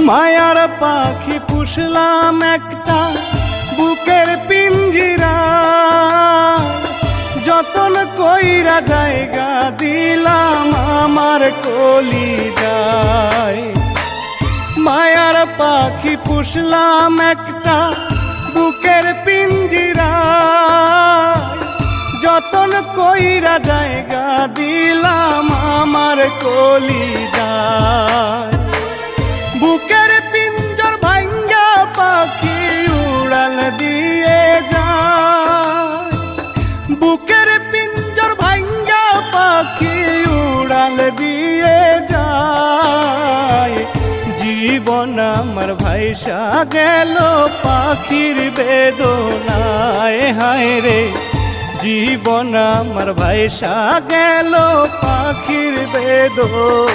মায়ার পাখি পুষলাম একটা বুকের পিঞ্জিরা, যতন কইরা জায়গা দিলাম আমার কলিজায়। মায়ার পাখি পুষলাম একটা বুকের পিঞ্জিরা, যতন কইরা জায়গা দিলাম আমার কলিজায়। বুকের পিঞ্জর ভাঙ্গা পাখি উড়াল দিয়ে যায়, বুকের পিঞ্জর ভাঙ্গা পাখি উড়াল দিয়ে যায়। জীবন আমার ভাইসা গেল পাখির বেদনায়, হায় রে জীবন আমার ভাইসা গেল পাখির বেদনায়।